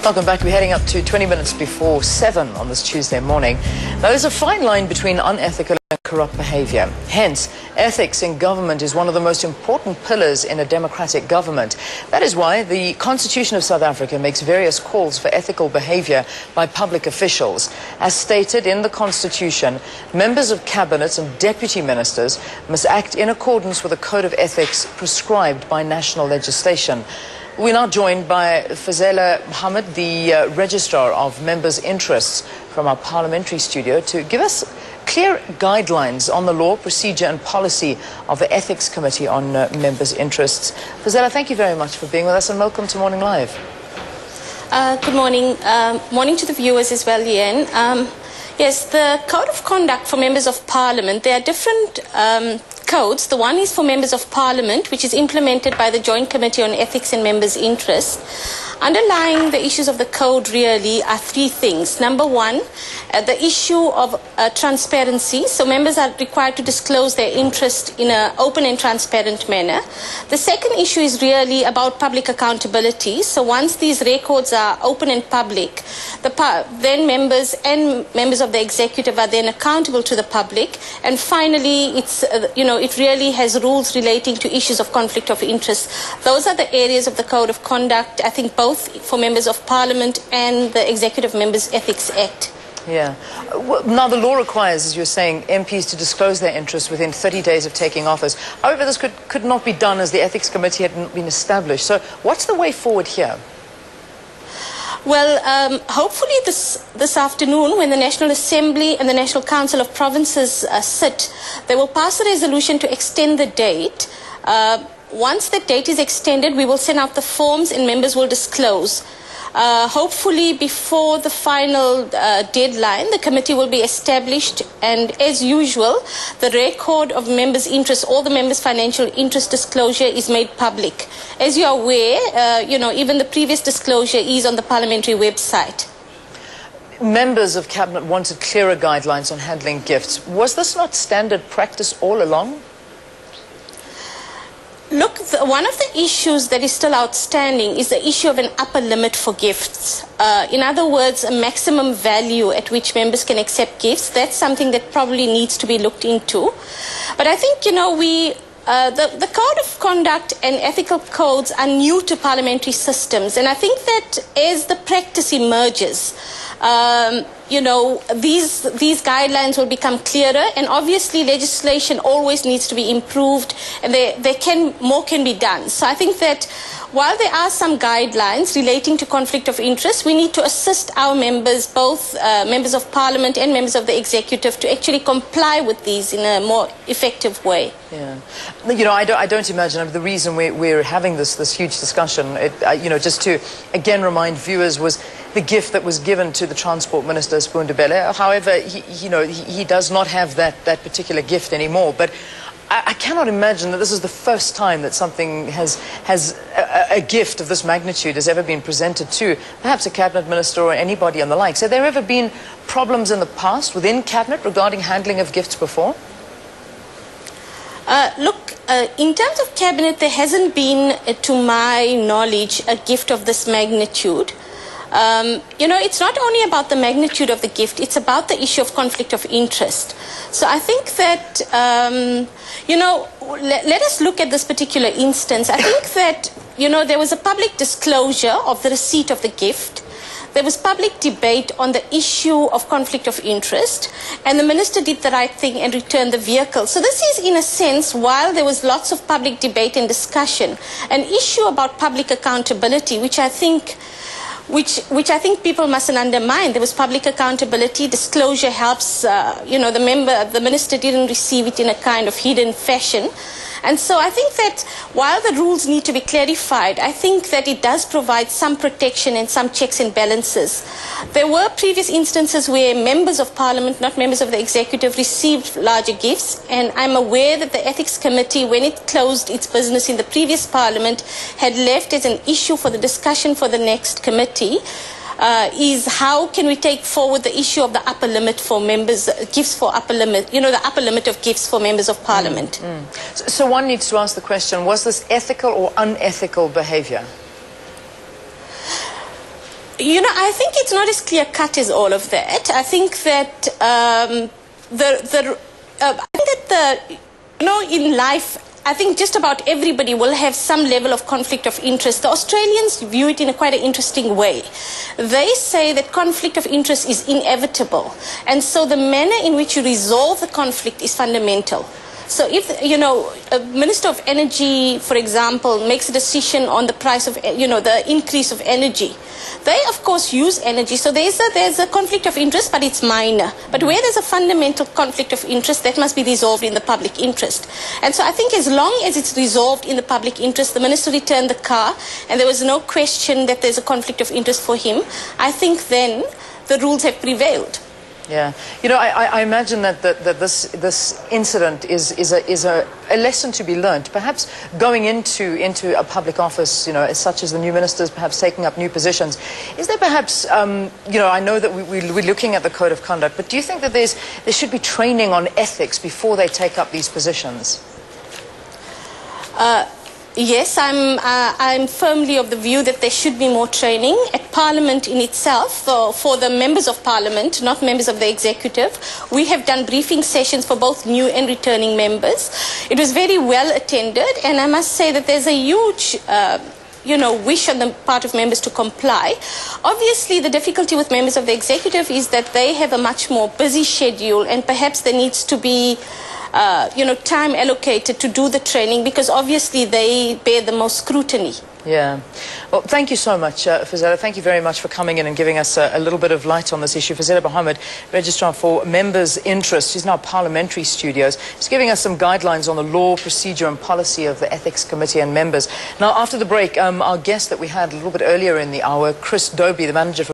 Welcome back. We're heading up to 20 minutes before 7 on this Tuesday morning. Now, there's a fine line between unethical and corrupt behavior. Hence, ethics in government is one of the most important pillars in a democratic government. That is why the Constitution of South Africa makes various calls for ethical behavior by public officials. As stated in the Constitution, members of cabinet and deputy ministers must act in accordance with a code of ethics prescribed by national legislation. We're now joined by Fazela Mohammed, the Registrar of Members' Interests from our parliamentary studio, to give us clear guidelines on the law, procedure and policy of the Ethics Committee on Members' Interests. Fazela, thank you very much for being with us and welcome to Morning Live. Good morning. Morning to the viewers as well, Ian. Yes, the Code of Conduct for Members of Parliament, there are different codes. The one is for Members of Parliament, which is implemented by the Joint Committee on Ethics and Members' Interests. Underlying the issues of the code really are three things. Number one, the issue of transparency. So members are required to disclose their interest in an open and transparent manner. The second issue is really about public accountability. So once these records are open and public, then members and members of the executive are then accountable to the public. And finally, it really has rules relating to issues of conflict of interest. Those are the areas of the Code of Conduct, I think, both for members of Parliament and the Executive Members Ethics Act. Yeah. Now, the law requires, as you're saying, MPs to disclose their interests within 30 days of taking office. However, this could not be done as the Ethics Committee hadn't been established. So what's the way forward here? Well, hopefully this afternoon, when the National Assembly and the National Council of Provinces sit, they will pass a resolution to extend the date. Once the date is extended, we will send out the forms and members will disclose. Hopefully before the final deadline, the committee will be established, and as usual, the record of members' interests, all the members' financial interest disclosure is made public. As you are aware, even the previous disclosure is on the parliamentary website. Members of Cabinet wanted clearer guidelines on handling gifts. Was this not standard practice all along? Look, one of the issues that is still outstanding is the issue of an upper limit for gifts. In other words, a maximum value at which members can accept gifts. That's something that probably needs to be looked into. But I think, the Code of Conduct and ethical codes are new to parliamentary systems. And I think that as the practice emerges, these guidelines will become clearer, and obviously legislation always needs to be improved, and more can be done. So I think that while there are some guidelines relating to conflict of interest, we need to assist our members, both members of Parliament and members of the Executive, to actually comply with these in a more effective way. Yeah. I don't imagine the reason we're having this huge discussion, just to again remind viewers, was the gift that was given to the Transport Minister, Spoon Ndebele. However, he does not have that particular gift anymore. But I cannot imagine that this is the first time that something a gift of this magnitude has ever been presented to perhaps a cabinet minister or anybody and the like. So have there ever been problems in the past within cabinet regarding handling of gifts before? In terms of cabinet, there hasn't been, to my knowledge, a gift of this magnitude. It's not only about the magnitude of the gift, it's about the issue of conflict of interest. So I think that, let us look at this particular instance. I think that, there was a public disclosure of the receipt of the gift. There was public debate on the issue of conflict of interest, and the minister did the right thing and returned the vehicle. So this is, in a sense, while there was lots of public debate and discussion, an issue about public accountability, which I think people mustn't undermine. There was public accountability. Disclosure helps. The minister didn't receive it in a kind of hidden fashion. And so I think that while the rules need to be clarified, I think that it does provide some protection and some checks and balances. There were previous instances where members of Parliament, not members of the Executive, received larger gifts. And I'm aware that the Ethics Committee, when it closed its business in the previous Parliament, had left as an issue for the discussion for the next committee. Is how can we take forward the issue of the upper limit for members, gifts for upper limit, the upper limit of gifts for members of Parliament. So one needs to ask the question, was this ethical or unethical behavior? You know, I think it's not as clear cut as all of that. I think that in life, I think just about everybody will have some level of conflict of interest. The Australians view it in quite an interesting way. They say that conflict of interest is inevitable, and so the manner in which you resolve the conflict is fundamental. So if, you know, a Minister of Energy, for example, makes a decision on the price of, you know, the increase of energy, they, of course, use energy. So there's a conflict of interest, but it's minor. But where there's a fundamental conflict of interest, that must be resolved in the public interest. And so I think as long as it's resolved in the public interest, the Minister returned the car, and there was no question that there's a conflict of interest for him, I think then the rules have prevailed. Yeah, you know, I imagine that this incident is a lesson to be learned. Perhaps going into a public office, you know, such as the new ministers, perhaps taking up new positions. Is there perhaps, you know, I know that we're looking at the code of conduct, but do you think that there should be training on ethics before they take up these positions? Yes, I'm firmly of the view that there should be more training at Parliament in itself, for the members of Parliament, not members of the executive. We have done briefing sessions for both new and returning members. It was very well attended, and I must say that there's a huge you know, wish on the part of members to comply. Obviously, the difficulty with members of the executive is that they have a much more busy schedule, and perhaps there needs to be you know, time allocated to do the training, because obviously they bear the most scrutiny. Yeah. Well, thank you so much, Fazela. Thank you very much for coming in and giving us a little bit of light on this issue. Fazela Mohammed, Registrar for Members' Interest. She's now Parliamentary Studios. She's giving us some guidelines on the law, procedure and policy of the Ethics Committee and members. Now, after the break, our guest that we had a little bit earlier in the hour, Chris Dobie, the manager for